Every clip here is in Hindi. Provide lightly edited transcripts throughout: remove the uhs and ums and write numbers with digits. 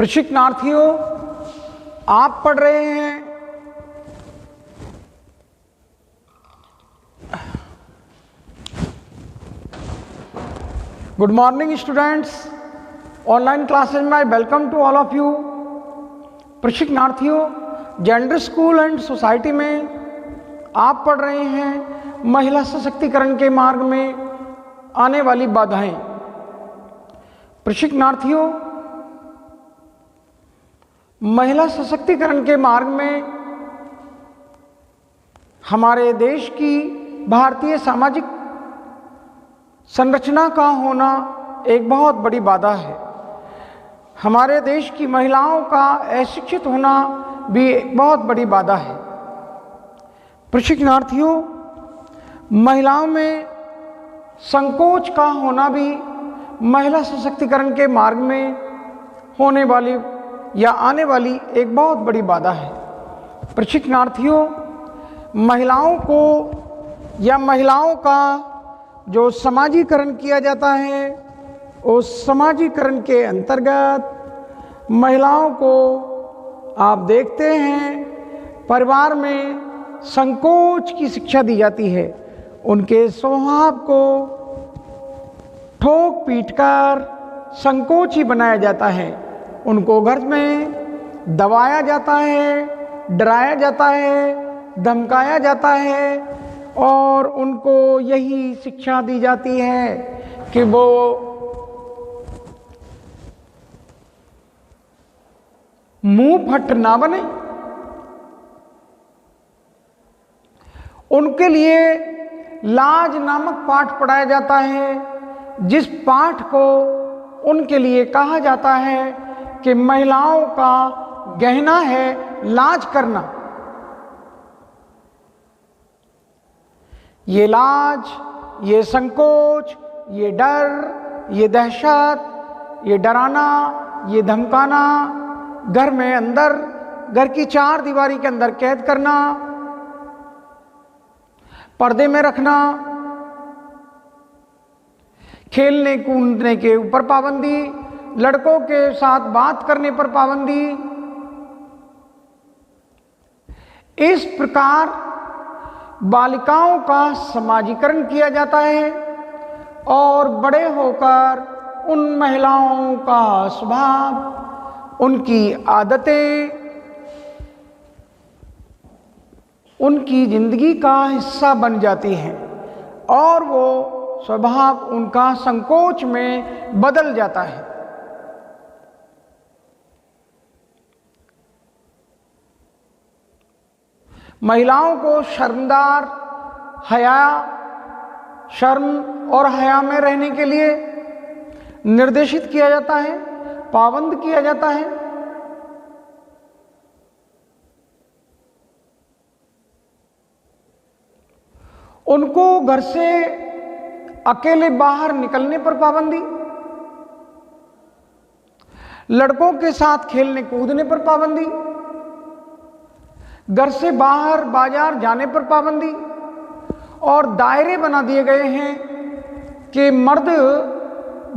प्रशिक्षणार्थियों, आप पढ़ रहे हैं good morning students, online classes में I welcome to all of you. प्रशिक्षणार्थियों, जेंडर स्कूल एंड सोसाइटी में आप पढ़ रहे हैं महिला सशक्तिकरण के मार्ग में आने वाली बाधाएं। प्रशिक्षणार्थियों, महिला सशक्तिकरण के मार्ग में हमारे देश की भारतीय सामाजिक संरचना का होना एक बहुत बड़ी बाधा है। हमारे देश की महिलाओं का अशिक्षित होना भी एक बहुत बड़ी बाधा है। प्रशिक्षणार्थियों, महिलाओं में संकोच का होना भी महिला सशक्तिकरण के मार्ग में होने वाली या आने वाली एक बहुत बड़ी बाधा है। प्रशिक्षणार्थियों, महिलाओं को या महिलाओं का जो समाजीकरण किया जाता है, उस समाजीकरण के अंतर्गत महिलाओं को आप देखते हैं परिवार में संकोच की शिक्षा दी जाती है। उनके स्वभाव को ठोक पीट कर संकोची बनाया जाता है। उनको घर में दबाया जाता है, डराया जाता है, धमकाया जाता है और उनको यही शिक्षा दी जाती है कि वो मुंह फट ना बने। उनके लिए लाज नामक पाठ पढ़ाया जाता है, जिस पाठ को उनके लिए कहा जाता है कि महिलाओं का गहना है लाज करना। ये लाज, ये संकोच, ये डर, ये दहशत, ये डराना, ये धमकाना, घर में अंदर, घर की चार दीवारी के अंदर कैद करना, पर्दे में रखना, खेलने कूदने के ऊपर पाबंदी, लड़कों के साथ बात करने पर पाबंदी। इस प्रकार बालिकाओं का समाजीकरण किया जाता है और बड़े होकर उन महिलाओं का स्वभाव, उनकी आदतें, उनकी जिंदगी का हिस्सा बन जाती हैं और वो स्वभाव उनका संकोच में बदल जाता है। महिलाओं को शर्मदार, शर्म और हया में रहने के लिए निर्देशित किया जाता है, पाबंद किया जाता है। उनको घर से अकेले बाहर निकलने पर पाबंदी, लड़कों के साथ खेलने कूदने पर पाबंदी, घर से बाहर बाजार जाने पर पाबंदी और दायरे बना दिए गए हैं कि मर्द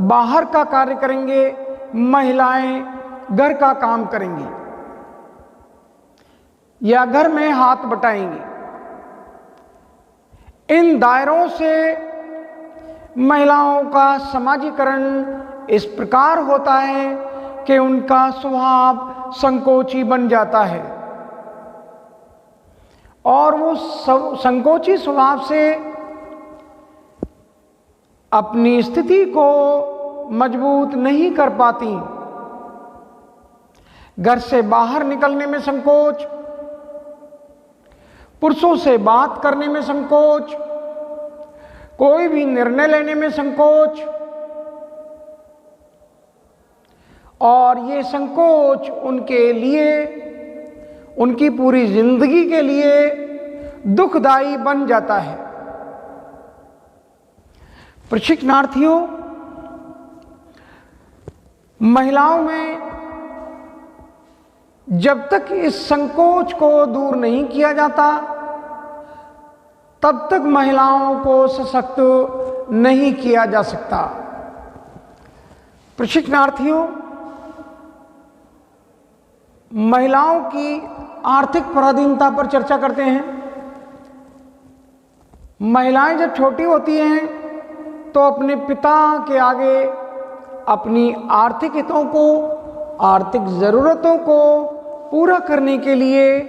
बाहर का कार्य करेंगे, महिलाएं घर का काम करेंगी या घर में हाथ बटाएंगी। इन दायरों से महिलाओं का समाजीकरण इस प्रकार होता है कि उनका स्वभाव संकोची बन जाता है और वो संकोची स्वभाव से अपनी स्थिति को मजबूत नहीं कर पाती। घर से बाहर निकलने में संकोच, पुरुषों से बात करने में संकोच, कोई भी निर्णय लेने में संकोच, और ये संकोच उनके लिए, उनकी पूरी जिंदगी के लिए दुखदायी बन जाता है। प्रशिक्षणार्थियों, महिलाओं में जब तक इस संकोच को दूर नहीं किया जाता, तब तक महिलाओं को सशक्त नहीं किया जा सकता। प्रशिक्षणार्थियों, महिलाओं की आर्थिक पराधीनता पर चर्चा करते हैं। महिलाएं जब छोटी होती हैं तो अपने पिता के आगे अपनी आर्थिक हितों को, आर्थिक ज़रूरतों को पूरा करने के लिए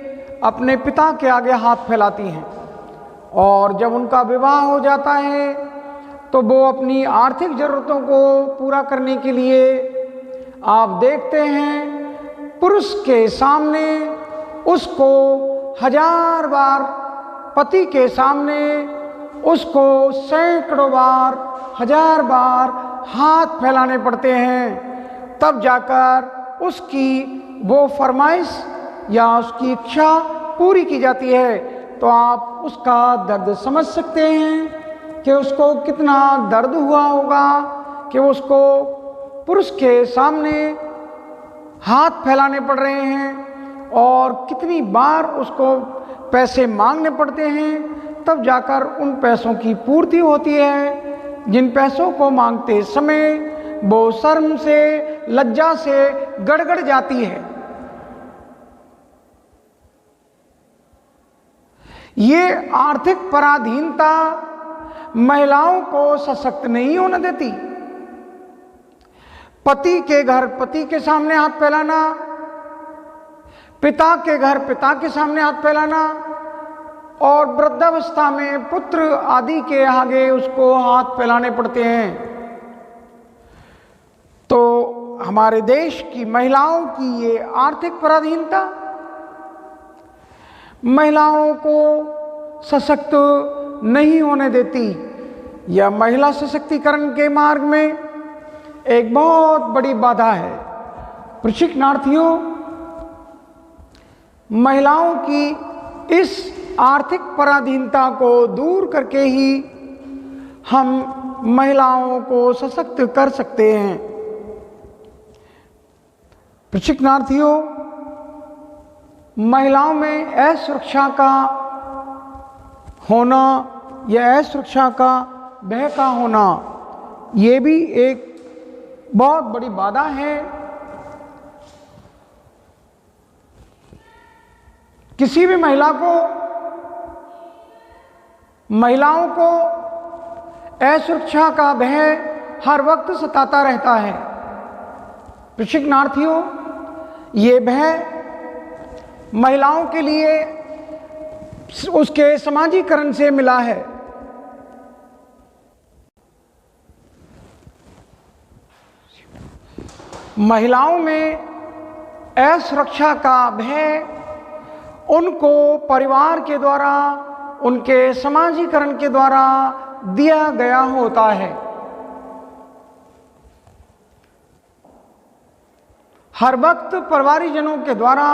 अपने पिता के आगे हाथ फैलाती हैं, और जब उनका विवाह हो जाता है तो वो अपनी आर्थिक ज़रूरतों को पूरा करने के लिए आप देखते हैं पुरुष के सामने उसको 1000 बार, पति के सामने उसको सैकड़ों बार, 1000 बार हाथ फैलाने पड़ते हैं, तब जाकर उसकी वो फरमाइश या उसकी इच्छा पूरी की जाती है। तो आप उसका दर्द समझ सकते हैं कि उसको कितना दर्द हुआ होगा कि उसको पुरुष के सामने हाथ फैलाने पड़ रहे हैं और कितनी बार उसको पैसे मांगने पड़ते हैं, तब जाकर उन पैसों की पूर्ति होती है, जिन पैसों को मांगते समय वो शर्म से, लज्जा से गड़गड़ जाती है। ये आर्थिक पराधीनता महिलाओं को सशक्त नहीं होने देती। पति के घर पति के सामने हाथ फैलाना, पिता के घर पिता के सामने हाथ फैलाना, और वृद्धावस्था में पुत्र आदि के आगे उसको हाथ फैलाने पड़ते हैं। तो हमारे देश की महिलाओं की ये आर्थिक पराधीनता महिलाओं को सशक्त नहीं होने देती। यह महिला सशक्तिकरण के मार्ग में एक बहुत बड़ी बाधा है। प्रशिक्षणार्थियों, महिलाओं की इस आर्थिक पराधीनता को दूर करके ही हम महिलाओं को सशक्त कर सकते हैं। प्रशिक्षणार्थियों, महिलाओं में असुरक्षा का होना या असुरक्षा का भय का होना, ये भी एक बहुत बड़ी बाधा है। किसी भी महिलाओं को असुरक्षा का भय हर वक्त सताता रहता है। प्रशिक्षणार्थियों, ये भय महिलाओं के लिए उसके समाजीकरण से मिला है। महिलाओं में असुरक्षा का भय उनको परिवार के द्वारा, उनके समाजीकरण के द्वारा दिया गया होता है। हर वक्त परिवारजनों के द्वारा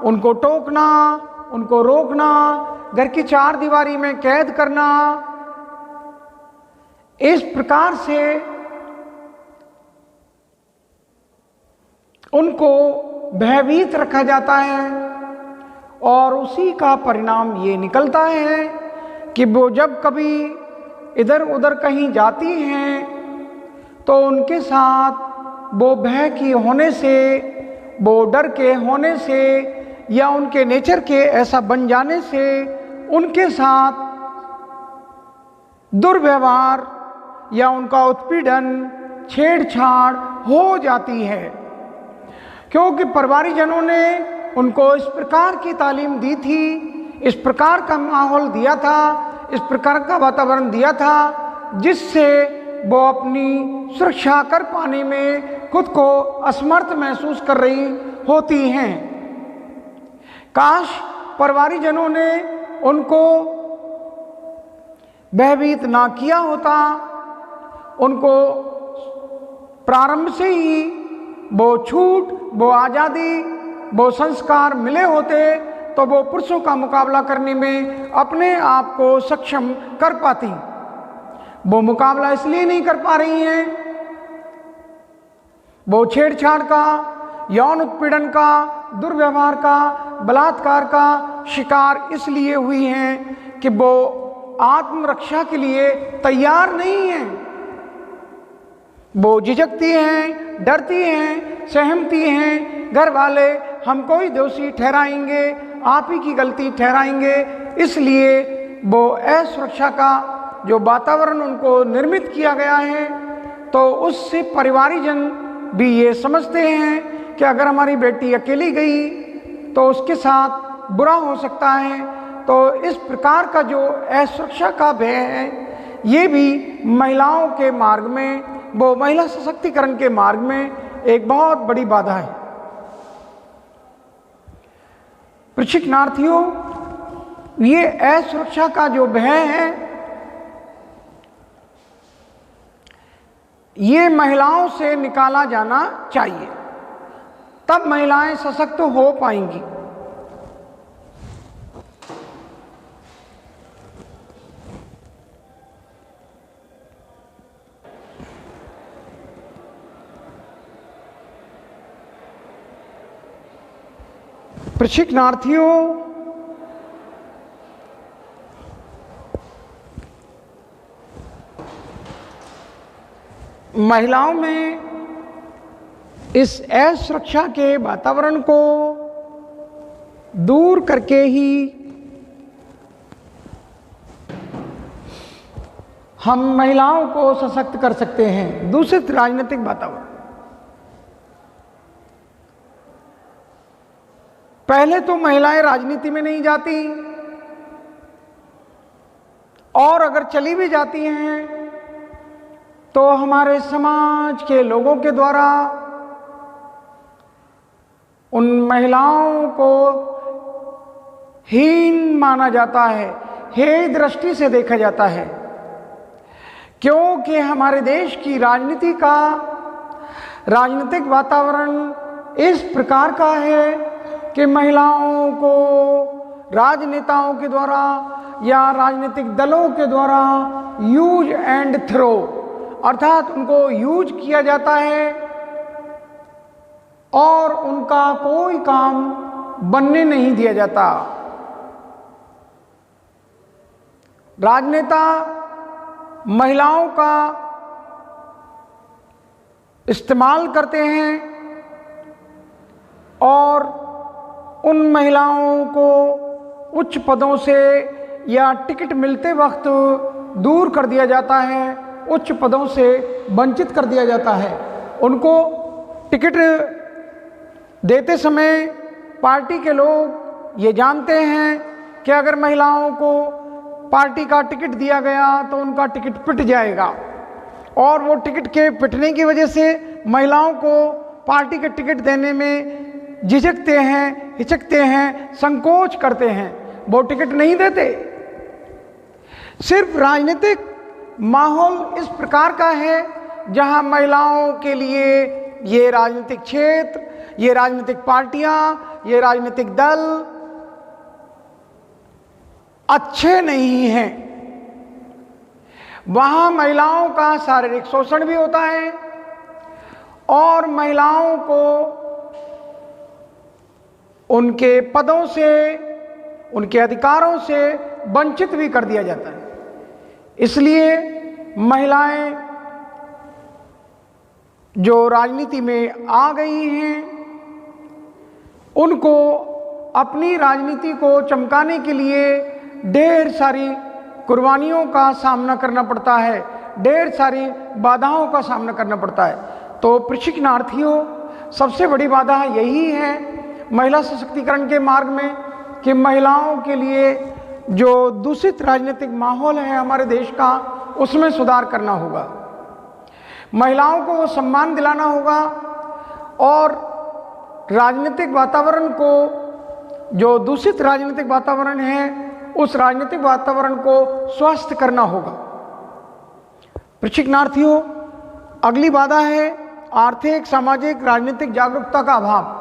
उनको टोकना, उनको रोकना, घर की 4 दीवारी में कैद करना, इस प्रकार से उनको भयभीत रखा जाता है, और उसी का परिणाम ये निकलता है कि वो जब कभी इधर उधर कहीं जाती हैं तो उनके साथ वो भय की होने से, वो डर के होने से, या उनके नेचर के ऐसा बन जाने से उनके साथ दुर्व्यवहार या उनका उत्पीड़न, छेड़छाड़ हो जाती है, क्योंकि परिवारजनों ने उनको इस प्रकार की तालीम दी थी, इस प्रकार का माहौल दिया था, इस प्रकार का वातावरण दिया था, जिससे वो अपनी सुरक्षा कर पाने में खुद को असमर्थ महसूस कर रही होती हैं। काश परिवारजनों ने उनको भयभीत ना किया होता, उनको प्रारंभ से ही वो छूट, वो आज़ादी, वो संस्कार मिले होते तो वो पुरुषों का मुकाबला करने में अपने आप को सक्षम कर पाती। वो मुकाबला इसलिए नहीं कर पा रही हैं, वो छेड़छाड़ का, यौन उत्पीड़न का, दुर्व्यवहार का, बलात्कार का शिकार इसलिए हुई हैं कि वो आत्मरक्षा के लिए तैयार नहीं हैं। वो झिझकती हैं, डरती हैं, सहमती हैं, घर वाले हमको ही दोषी ठहराएंगे, आप ही की गलती ठहराएंगे। इसलिए वो असुरक्षा का जो वातावरण उनको निर्मित किया गया है, तो उससे परिवारीजन भी ये समझते हैं कि अगर हमारी बेटी अकेली गई तो उसके साथ बुरा हो सकता है। तो इस प्रकार का जो असुरक्षा का भय है, ये भी महिलाओं के मार्ग में, वो महिला सशक्तिकरण के मार्ग में एक बहुत बड़ी बाधा है। प्रशिक्षणार्थियों, ये असुरक्षा का जो भय है, ये महिलाओं से निकाला जाना चाहिए, तब महिलाएं सशक्त हो पाएंगी। प्रशिक्षणार्थियों, महिलाओं में इस असुरक्षा के वातावरण को दूर करके ही हम महिलाओं को सशक्त कर सकते हैं। दूषित राजनीतिक वातावरण, पहले तो महिलाएं राजनीति में नहीं जाती, और अगर चली भी जाती हैं तो हमारे समाज के लोगों के द्वारा उन महिलाओं को हीन माना जाता है, हेय दृष्टि से देखा जाता है, क्योंकि हमारे देश की राजनीति का राजनीतिक वातावरण इस प्रकार का है कि महिलाओं को राजनेताओं के द्वारा या राजनीतिक दलों के द्वारा यूज एंड थ्रो, अर्थात उनको यूज किया जाता है और उनका कोई काम बनने नहीं दिया जाता। राजनेता महिलाओं का इस्तेमाल करते हैं और उन महिलाओं को उच्च पदों से या टिकट मिलते वक्त दूर कर दिया जाता है, उच्च पदों से वंचित कर दिया जाता है। उनको टिकट देते समय पार्टी के लोग ये जानते हैं कि अगर महिलाओं को पार्टी का टिकट दिया गया तो उनका टिकट पिट जाएगा, और वो टिकट के पिटने की वजह से महिलाओं को पार्टी के टिकट देने में झिझकते हैं, हिचकते हैं, संकोच करते हैं, वो टिकट नहीं देते। सिर्फ राजनीतिक माहौल इस प्रकार का है जहां महिलाओं के लिए ये राजनीतिक क्षेत्र, ये राजनीतिक पार्टियां, ये राजनीतिक दल अच्छे नहीं हैं। वहां महिलाओं का शारीरिक शोषण भी होता है और महिलाओं को उनके पदों से, उनके अधिकारों से वंचित भी कर दिया जाता है। इसलिए महिलाएं जो राजनीति में आ गई हैं, उनको अपनी राजनीति को चमकाने के लिए ढेर सारी कुर्बानियों का सामना करना पड़ता है, ढेर सारी बाधाओं का सामना करना पड़ता है। तो प्रशिक्षणार्थियों, सबसे बड़ी बाधा यही है महिला सशक्तिकरण के मार्ग में कि महिलाओं के लिए जो दूषित राजनीतिक माहौल है हमारे देश का, उसमें सुधार करना होगा। महिलाओं को वो सम्मान दिलाना होगा और राजनीतिक वातावरण को, जो दूषित राजनीतिक वातावरण है, उस राजनीतिक वातावरण को स्वस्थ करना होगा। प्रशिक्षणार्थियों, अगली बाधा है आर्थिक, सामाजिक, राजनीतिक जागरूकता का अभाव।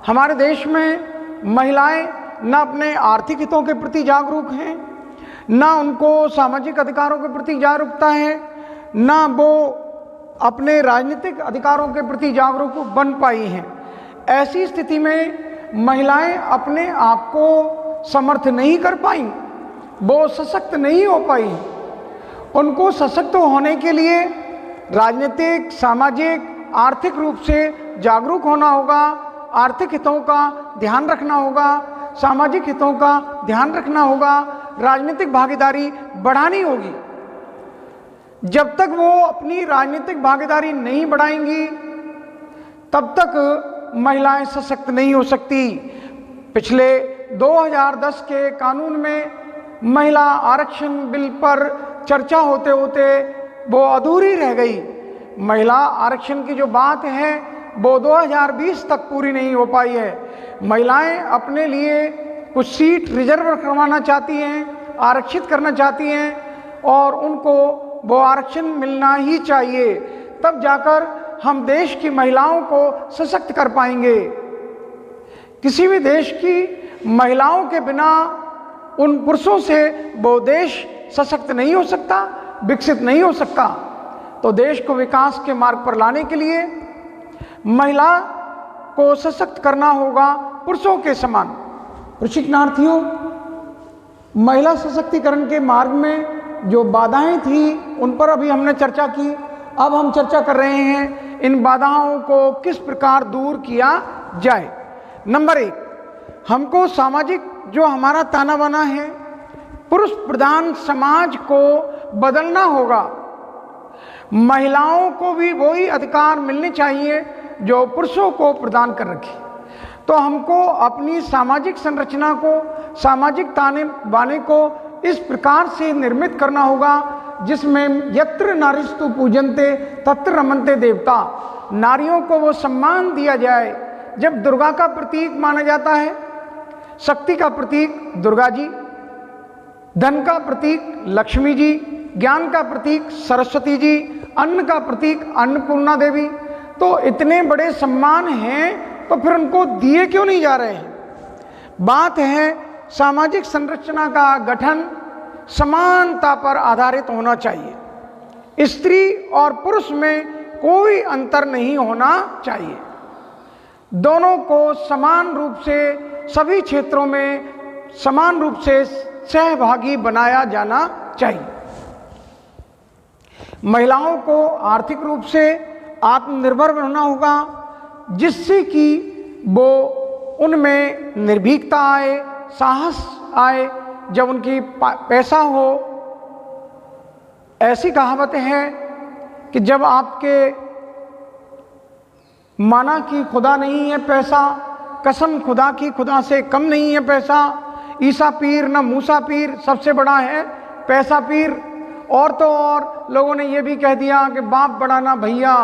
हमारे देश में महिलाएं न अपने आर्थिक हितों के प्रति जागरूक हैं, न उनको सामाजिक अधिकारों के प्रति जागरूकता है, न वो अपने राजनीतिक अधिकारों के प्रति जागरूक बन पाई हैं। ऐसी स्थिति में महिलाएं अपने आप को समर्थ नहीं कर पाई, वो सशक्त नहीं हो पाई। उनको सशक्त होने के लिए राजनीतिक, सामाजिक, आर्थिक रूप से जागरूक होना होगा, आर्थिक हितों का ध्यान रखना होगा, सामाजिक हितों का ध्यान रखना होगा, राजनीतिक भागीदारी बढ़ानी होगी। जब तक वो अपनी राजनीतिक भागीदारी नहीं बढ़ाएंगी तब तक महिलाएं सशक्त नहीं हो सकती। पिछले 2010 के कानून में महिला आरक्षण बिल पर चर्चा होते होते वो अधूरी रह गई। महिला आरक्षण की जो बात है वो 2020 तक पूरी नहीं हो पाई है। महिलाएं अपने लिए कुछ सीट रिजर्व करवाना चाहती हैं, आरक्षित करना चाहती हैं और उनको वो आरक्षण मिलना ही चाहिए, तब जाकर हम देश की महिलाओं को सशक्त कर पाएंगे। किसी भी देश की महिलाओं के बिना उन पुरुषों से वो देश सशक्त नहीं हो सकता, विकसित नहीं हो सकता। तो देश को विकास के मार्ग पर लाने के लिए महिला को सशक्त करना होगा पुरुषों के समान। प्रशिक्षणार्थियों, महिला सशक्तिकरण के मार्ग में जो बाधाएं थी उन पर अभी हमने चर्चा की। अब हम चर्चा कर रहे हैं इन बाधाओं को किस प्रकार दूर किया जाए। नंबर 1, हमको सामाजिक जो हमारा ताना बाना है, पुरुष प्रधान समाज को बदलना होगा। महिलाओं को भी वही अधिकार मिलने चाहिए जो पुरुषों को प्रदान कर रखे। तो हमको अपनी सामाजिक संरचना को, सामाजिक ताने बाने को इस प्रकार से निर्मित करना होगा जिसमें यत्र नारीस्तु पूजन्ते तत्र रमन्ते देवता, नारियों को वो सम्मान दिया जाए। जब दुर्गा का प्रतीक माना जाता है, शक्ति का प्रतीक दुर्गा जी, धन का प्रतीक लक्ष्मी जी, ज्ञान का प्रतीक सरस्वती जी, अन्न का प्रतीक अन्नपूर्णा देवी, तो इतने बड़े सम्मान हैं तो फिर उनको दिए क्यों नहीं जा रहे हैं। बात है सामाजिक संरचना का गठन समानता पर आधारित होना चाहिए। स्त्री और पुरुष में कोई अंतर नहीं होना चाहिए। दोनों को समान रूप से सभी क्षेत्रों में समान रूप से सहभागी बनाया जाना चाहिए। महिलाओं को आर्थिक रूप से आत्मनिर्भर बनना होगा जिससे कि वो उनमें निर्भीकता आए, साहस आए। जब उनकी पैसा हो, ऐसी कहावत है कि जब आपके माना कि खुदा नहीं है पैसा, कसम खुदा की खुदा से कम नहीं है पैसा, ईसा पीर न मूसा पीर, सबसे बड़ा है पैसा पीर। और तो और लोगों ने ये भी कह दिया कि बाप बड़ा ना भैया,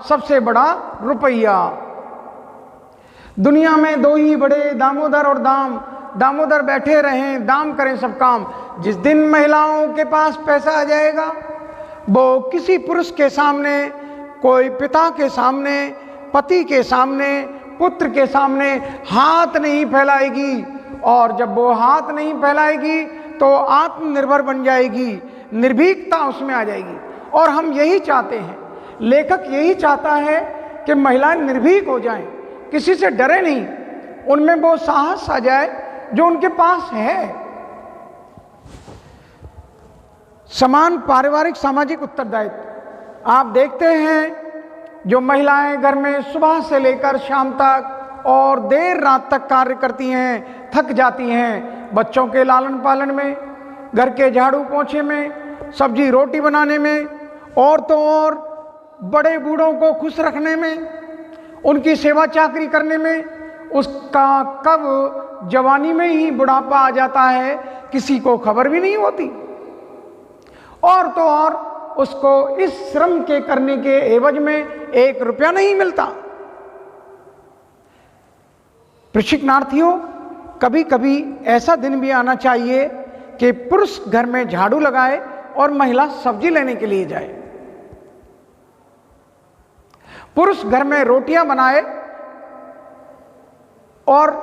सबसे बड़ा रुपया। दुनिया में दो ही बड़े, दामोदर और दाम, दामोदर बैठे रहें, दाम करें सब काम। जिस दिन महिलाओं के पास पैसा आ जाएगा, वो किसी पुरुष के सामने, कोई पिता के सामने, पति के सामने, पुत्र के सामने हाथ नहीं फैलाएगी। और जब वो हाथ नहीं फैलाएगी तो आत्मनिर्भर बन जाएगी, निर्भीकता उसमें आ जाएगी। और हम यही चाहते हैं, लेखक यही चाहता है कि महिलाएं निर्भीक हो जाएं, किसी से डरे नहीं, उनमें वो साहस आ जाए जो उनके पास है। समान पारिवारिक सामाजिक उत्तरदायित्व। आप देखते हैं जो महिलाएं घर में सुबह से लेकर शाम तक और देर रात तक कार्य करती हैं, थक जाती हैं, बच्चों के लालन पालन में, घर के झाड़ू पोंछे में, सब्जी रोटी बनाने में, और तो और बड़े बूढ़ों को खुश रखने में, उनकी सेवा चाकरी करने में, उसका कब जवानी में ही बुढ़ापा आ जाता है किसी को खबर भी नहीं होती। और तो और उसको इस श्रम के करने के एवज में 1 रुपया नहीं मिलता। प्रशिक्षणार्थियों, कभी कभी ऐसा दिन भी आना चाहिए कि पुरुष घर में झाड़ू लगाए और महिला सब्जी लेने के लिए जाए, पुरुष घर में रोटियां बनाए और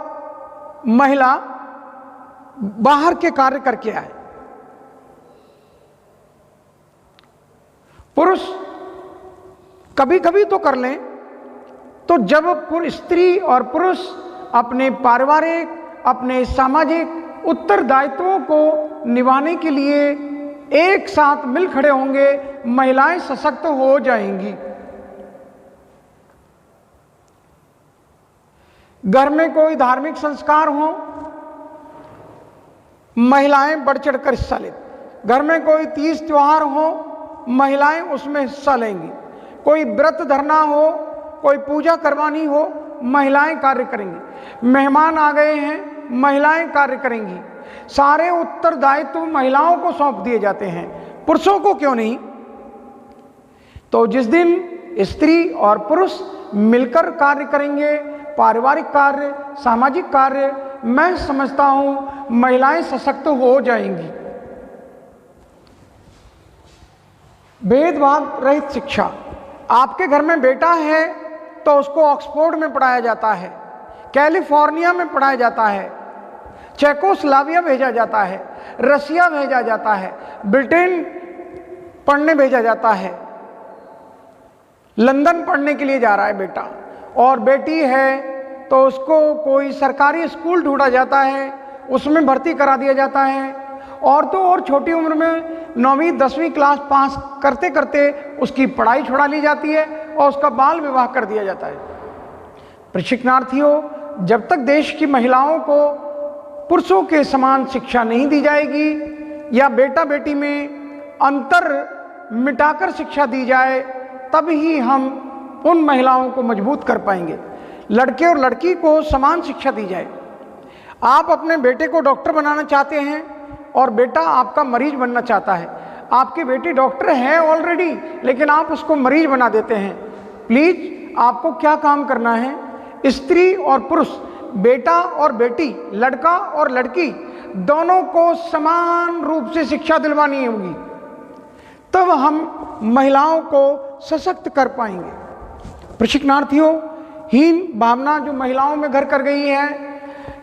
महिला बाहर के कार्य करके आए। पुरुष कभी कभी तो कर लें, तो जब स्त्री और पुरुष अपने पारिवारिक, अपने सामाजिक उत्तरदायित्वों को निभाने के लिए एक साथ मिल खड़े होंगे, महिलाएं सशक्त हो जाएंगी। घर में कोई धार्मिक संस्कार हो, महिलाएं बढ़ चढ़ कर हिस्सा लेती। घर में कोई तीज त्योहार हो, महिलाएं उसमें हिस्सा लेंगी। कोई व्रत धरना हो, कोई पूजा करवानी हो, महिलाएं कार्य करेंगी। मेहमान आ गए हैं, महिलाएं कार्य करेंगी। सारे उत्तरदायित्व महिलाओं को सौंप दिए जाते हैं, पुरुषों को क्यों नहीं? तो जिस दिन स्त्री और पुरुष मिलकर कार्य करेंगे, पारिवारिक कार्य, सामाजिक कार्य, मैं समझता हूं महिलाएं सशक्त हो जाएंगी। भेदभाव रहित शिक्षा। आपके घर में बेटा है तो उसको ऑक्सफोर्ड में पढ़ाया जाता है, कैलिफोर्निया में पढ़ाया जाता है, चेकोस्लोवाकिया भेजा जाता है, रसिया भेजा जाता है, ब्रिटेन पढ़ने भेजा जाता है, लंदन पढ़ने के लिए जा रहा है बेटा। और बेटी है तो उसको कोई सरकारी स्कूल ढूंढा जाता है, उसमें भर्ती करा दिया जाता है। और तो और छोटी उम्र में 9वीं 10वीं क्लास पास करते करते उसकी पढ़ाई छुड़ा ली जाती है और उसका बाल विवाह कर दिया जाता है। प्रशिक्षणार्थियों, जब तक देश की महिलाओं को पुरुषों के समान शिक्षा नहीं दी जाएगी या बेटा बेटी में अंतर मिटाकर शिक्षा दी जाए, तब ही हम उन महिलाओं को मजबूत कर पाएंगे। लड़के और लड़की को समान शिक्षा दी जाए। आप अपने बेटे को डॉक्टर बनाना चाहते हैं और बेटा आपका मरीज बनना चाहता है। आपकी बेटी डॉक्टर है ऑलरेडी, लेकिन आप उसको मरीज बना देते हैं। प्लीज आपको क्या काम करना है? स्त्री और पुरुष, बेटा और बेटी, लड़का और लड़की, दोनों को समान रूप से शिक्षा दिलवानी होगी, तब हम महिलाओं को सशक्त कर पाएंगे। प्रशिक्षणार्थियों, हीन भावना जो महिलाओं में घर कर गई है,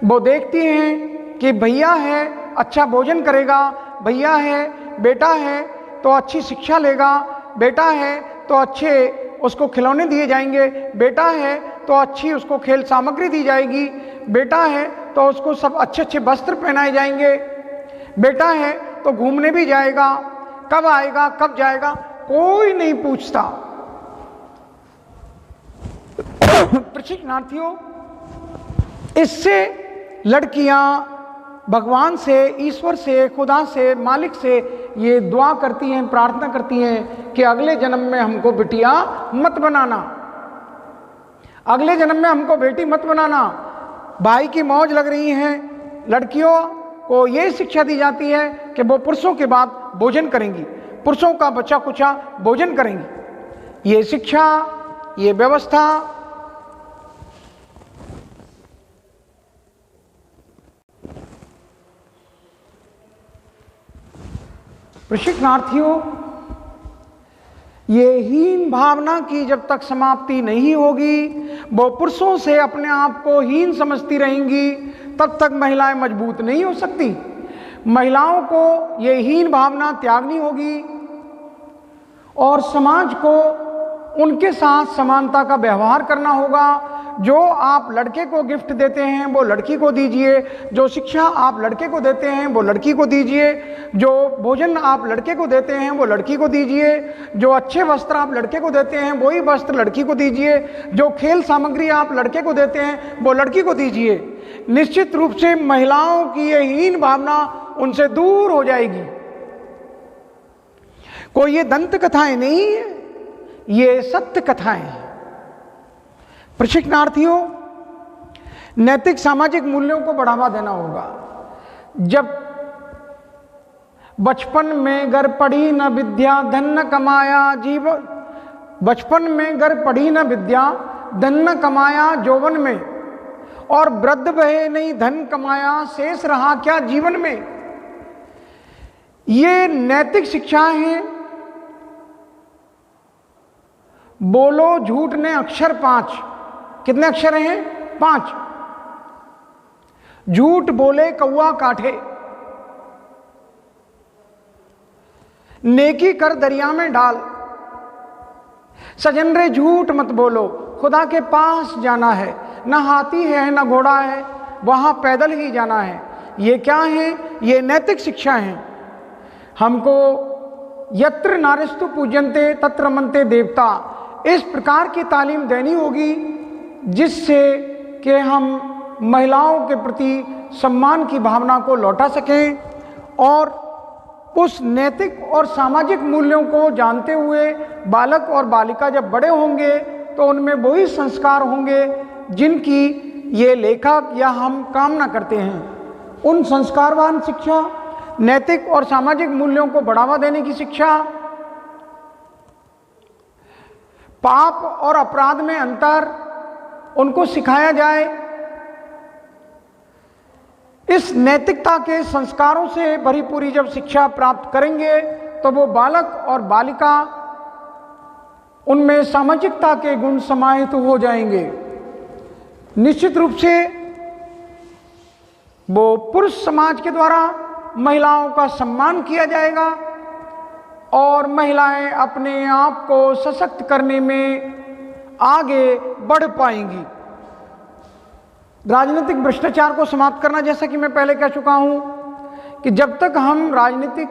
वो देखती हैं कि भैया है अच्छा भोजन करेगा, भैया है, बेटा है तो अच्छी शिक्षा लेगा, बेटा है तो अच्छे उसको खिलौने दिए जाएंगे, बेटा है तो अच्छी उसको खेल सामग्री दी जाएगी, बेटा है तो उसको सब अच्छे अच्छे वस्त्र पहनाए जाएंगे, बेटा है तो घूमने भी जाएगा, कब आएगा कब जाएगा कोई नहीं पूछता। प्रशिक्षणार्थियों, इससे लड़कियां भगवान से, ईश्वर से, खुदा से, मालिक से ये दुआ करती हैं, प्रार्थना करती हैं कि अगले जन्म में हमको बिटिया मत बनाना, अगले जन्म में हमको बेटी मत बनाना। भाई की मौज लग रही है। लड़कियों को ये शिक्षा दी जाती है कि वो पुरुषों के बाद भोजन करेंगी, पुरुषों का बचा कुचा भोजन करेंगी। ये शिक्षा, ये व्यवस्था प्रशिक्षणार्थियों, ये हीन भावना की जब तक समाप्ति नहीं होगी, वो पुरुषों से अपने आप को हीन समझती रहेंगी, तब तक महिलाएं मजबूत नहीं हो सकती। महिलाओं को ये हीन भावना त्यागनी होगी और समाज को उनके साथ समानता का व्यवहार करना होगा। जो आप लड़के को गिफ्ट देते हैं वो लड़की को दीजिए, जो शिक्षा आप लड़के को देते हैं वो लड़की को दीजिए, जो भोजन आप लड़के को देते हैं वो लड़की को दीजिए, जो अच्छे वस्त्र आप लड़के को देते हैं वही वस्त्र लड़की को दीजिए, जो खेल सामग्री आप लड़के को देते हैं वो लड़की को दीजिए। निश्चित रूप से महिलाओं की ये हीन भावना उनसे दूर हो जाएगी। कोई ये दंत कथाएं नहीं है, ये सत्य कथाएं हैं। प्रशिक्षणार्थियों, नैतिक सामाजिक मूल्यों को बढ़ावा देना होगा। जब बचपन में गर पढ़ी न विद्या धन न कमाया जीवन, बचपन में गर पढ़ी न विद्या धन न कमाया यौवन में, और वृद्ध भये नहीं धन कमाया शेष रहा क्या जीवन में। ये नैतिक शिक्षाएं हैं। बोलो झूठ ने अक्षर 5, कितने अक्षर हैं? 5। झूठ बोले कौआ काठे, नेकी कर दरिया में डाल, सजन रे झूठ मत बोलो, खुदा के पास जाना है, ना हाथी है ना घोड़ा है, वहां पैदल ही जाना है। ये क्या है? ये नैतिक शिक्षा है। हमको यत्र नारिस्तु पूज्यन्ते तत्र रमन्ते देवता, इस प्रकार की तालीम देनी होगी जिससे कि हम महिलाओं के प्रति सम्मान की भावना को लौटा सकें और उस नैतिक और सामाजिक मूल्यों को जानते हुए बालक और बालिका जब बड़े होंगे तो उनमें वही संस्कार होंगे जिनकी ये लेखक या हम कामना करते हैं। उन संस्कारवान शिक्षा, नैतिक और सामाजिक मूल्यों को बढ़ावा देने की शिक्षा, पाप और अपराध में अंतर उनको सिखाया जाए। इस नैतिकता के संस्कारों से भरी पूरी जब शिक्षा प्राप्त करेंगे तो वो बालक और बालिका उनमें सामाजिकता के गुण समाहित हो जाएंगे। निश्चित रूप से वो पुरुष समाज के द्वारा महिलाओं का सम्मान किया जाएगा और महिलाएं अपने आप को सशक्त करने में आगे बढ़ पाएंगी। राजनीतिक भ्रष्टाचार को समाप्त करना, जैसा कि मैं पहले कह चुका हूं कि जब तक हम राजनीतिक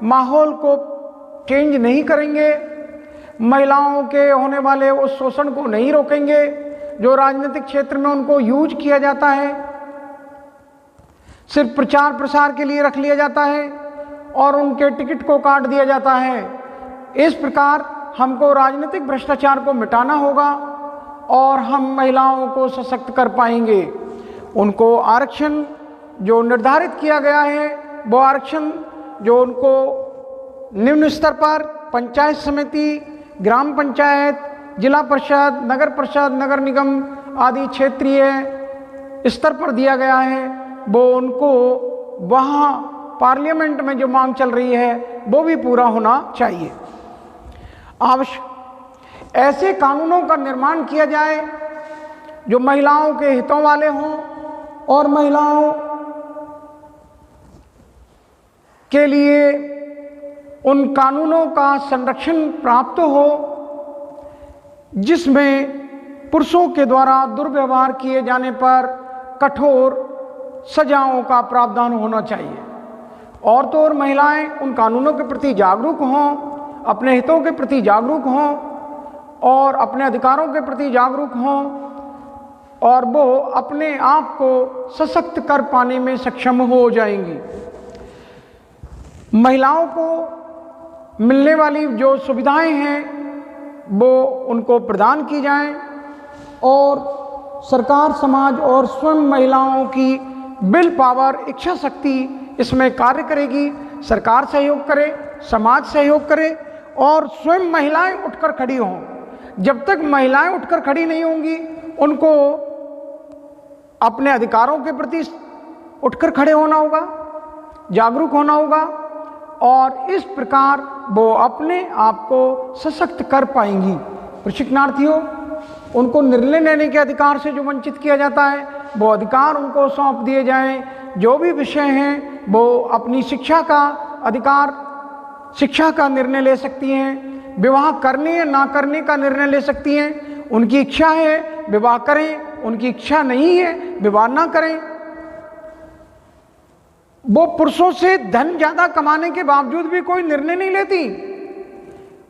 माहौल को चेंज नहीं करेंगे, महिलाओं के होने वाले उस शोषण को नहीं रोकेंगे जो राजनीतिक क्षेत्र में उनको यूज किया जाता है, सिर्फ प्रचार प्रसार के लिए रख लिया जाता है और उनके टिकट को काट दिया जाता है। इस प्रकार हमको राजनीतिक भ्रष्टाचार को मिटाना होगा और हम महिलाओं को सशक्त कर पाएंगे। उनको आरक्षण जो निर्धारित किया गया है, वो आरक्षण जो उनको निम्न स्तर पर पंचायत समिति, ग्राम पंचायत, जिला परिषद, नगर निगम आदि क्षेत्रीय स्तर पर दिया गया है, वो उनको वहाँ पार्लियामेंट में जो मांग चल रही है वो भी पूरा होना चाहिए। आवश्यक ऐसे कानूनों का निर्माण किया जाए जो महिलाओं के हितों वाले हों और महिलाओं के लिए उन कानूनों का संरक्षण प्राप्त हो जिसमें पुरुषों के द्वारा दुर्व्यवहार किए जाने पर कठोर सजाओं का प्रावधान होना चाहिए। और तो और महिलाएं उन कानूनों के प्रति जागरूक हों, अपने हितों के प्रति जागरूक हों और अपने अधिकारों के प्रति जागरूक हों और वो अपने आप को सशक्त कर पाने में सक्षम हो जाएंगी। महिलाओं को मिलने वाली जो सुविधाएं हैं वो उनको प्रदान की जाएं और सरकार, समाज और स्वयं महिलाओं की विल पावर, इच्छा शक्ति इसमें कार्य करेगी। सरकार सहयोग करे, समाज सहयोग करे और स्वयं महिलाएं उठकर खड़ी हों। जब तक महिलाएं उठकर खड़ी नहीं होंगी, उनको अपने अधिकारों के प्रति उठकर खड़े होना होगा, जागरूक होना होगा और इस प्रकार वो अपने आप को सशक्त कर पाएंगी। प्रशिक्षणार्थियों, उनको निर्णय लेने के अधिकार से जो वंचित किया जाता है वो अधिकार उनको सौंप दिए जाएं। जो भी विषय हैं वो अपनी शिक्षा का अधिकार, शिक्षा का निर्णय ले सकती हैं। विवाह करने या ना करने का निर्णय ले सकती हैं। उनकी इच्छा है विवाह करें, उनकी इच्छा नहीं है विवाह ना करें। वो पुरुषों से धन ज्यादा कमाने के बावजूद भी कोई निर्णय नहीं लेती,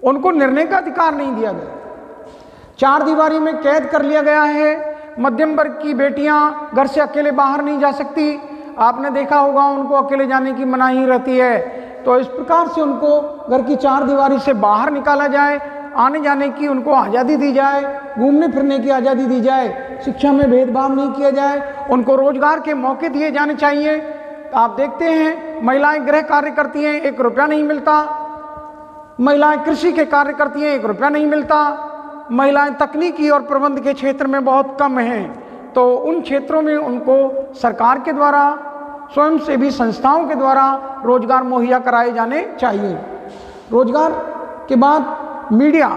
उनको निर्णय का अधिकार नहीं दिया गया। चार दीवारी में कैद कर लिया गया है। मध्यम वर्ग की बेटियां घर से अकेले बाहर नहीं जा सकती। आपने देखा होगा उनको अकेले जाने की मनाही रहती है। तो इस प्रकार से उनको घर की चार दीवारी से बाहर निकाला जाए, आने जाने की उनको आज़ादी दी जाए, घूमने फिरने की आज़ादी दी जाए, शिक्षा में भेदभाव नहीं किया जाए, उनको रोजगार के मौके दिए जाने चाहिए। आप देखते हैं महिलाएं गृह कार्य करती हैं, 1 रुपया नहीं मिलता। महिलाएं कृषि के कार्य करती हैं, 1 रुपया नहीं मिलता। महिलाएं तकनीकी और प्रबंध के क्षेत्र में बहुत कम हैं। तो उन क्षेत्रों में उनको सरकार के द्वारा, स्वयंसेवी संस्थाओं के द्वारा रोजगार मुहैया कराए जाने चाहिए। रोजगार के बाद मीडिया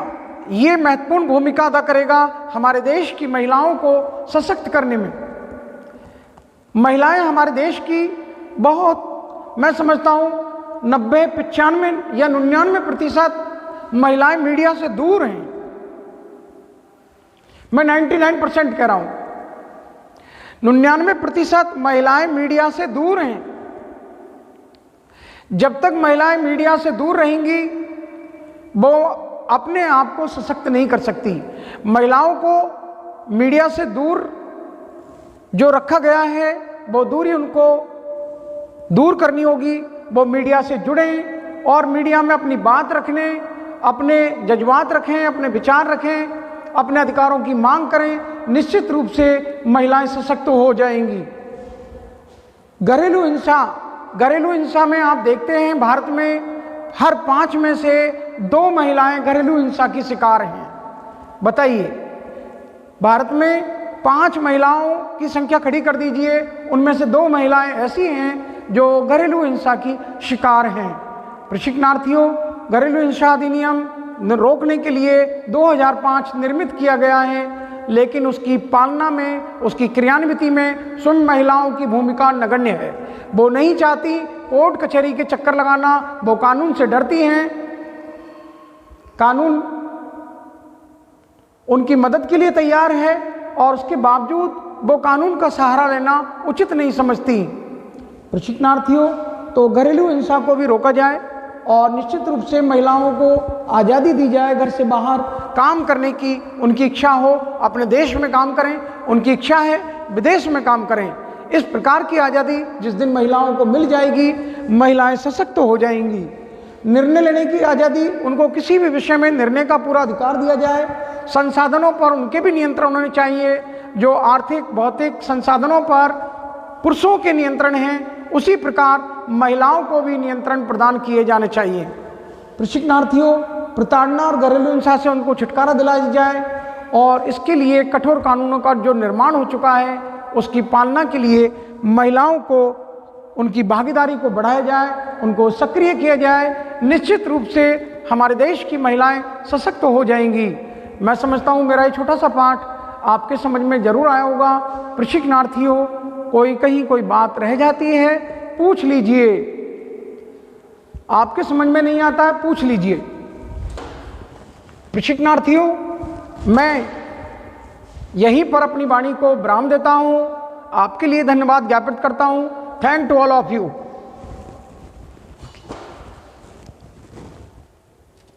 ये महत्वपूर्ण भूमिका अदा करेगा हमारे देश की महिलाओं को सशक्त करने में। महिलाएं हमारे देश की बहुत, मैं समझता हूँ 90, 95 या 99% महिलाएं मीडिया से दूर हैं। मैं 99% कह रहा हूं, 99% महिलाएं मीडिया से दूर हैं। जब तक महिलाएं मीडिया से दूर रहेंगी वो अपने आप को सशक्त नहीं कर सकती। महिलाओं को मीडिया से दूर जो रखा गया है वो दूरी उनको दूर करनी होगी। वो मीडिया से जुड़ें और मीडिया में अपनी बात रखने, अपने जज्बात रखें, अपने विचार रखें, अपने अधिकारों की मांग करें। निश्चित रूप से महिलाएं सशक्त हो जाएंगी। घरेलू हिंसा में आप देखते हैं भारत में हर 5 में से 2 महिलाएं घरेलू हिंसा की शिकार हैं। बताइए, भारत में 5 महिलाओं की संख्या खड़ी कर दीजिए, उनमें से 2 महिलाएं ऐसी हैं जो घरेलू हिंसा की शिकार हैं। प्रशिक्षणार्थियों, घरेलू हिंसा अधिनियम रोकने के लिए 2005 निर्मित किया गया है, लेकिन उसकी पालना में, उसकी क्रियान्विति में स्वयं महिलाओं की भूमिका नगण्य है। वो नहीं चाहती कोर्ट कचहरी के चक्कर लगाना, वो कानून से डरती हैं। कानून उनकी मदद के लिए तैयार है और उसके बावजूद वो कानून का सहारा लेना उचित नहीं समझती। प्रशिक्षणार्थियों, तो घरेलू हिंसा को भी रोका जाए और निश्चित रूप से महिलाओं को आज़ादी दी जाए घर से बाहर काम करने की। उनकी इच्छा हो अपने देश में काम करें, उनकी इच्छा है विदेश में काम करें। इस प्रकार की आज़ादी जिस दिन महिलाओं को मिल जाएगी, महिलाएं सशक्त हो जाएंगी। निर्णय लेने की आज़ादी, उनको किसी भी विषय में निर्णय का पूरा अधिकार दिया जाए। संसाधनों पर उनके भी नियंत्रण होने चाहिए। जो आर्थिक भौतिक संसाधनों पर पुरुषों के नियंत्रण हैं, उसी प्रकार महिलाओं को भी नियंत्रण प्रदान किए जाने चाहिए। प्रशिक्षणार्थियों, प्रताड़ना और घरेलू हिंसा से उनको छुटकारा दिलाया जाए और इसके लिए कठोर कानूनों का जो निर्माण हो चुका है, उसकी पालना के लिए महिलाओं को, उनकी भागीदारी को बढ़ाया जाए, उनको सक्रिय किया जाए। निश्चित रूप से हमारे देश की महिलाएं सशक्त हो जाएंगी। मैं समझता हूँ मेरा ये छोटा सा पाठ आपके समझ में जरूर आया होगा। प्रशिक्षणार्थियों, कहीं कोई बात रह जाती है, पूछ लीजिए। आपके समझ में नहीं आता है, पूछ लीजिए। प्रशिक्षणार्थियों, मैं यहीं पर अपनी वाणी को विराम देता हूं। आपके लिए धन्यवाद ज्ञापित करता हूं। Thank to all of you.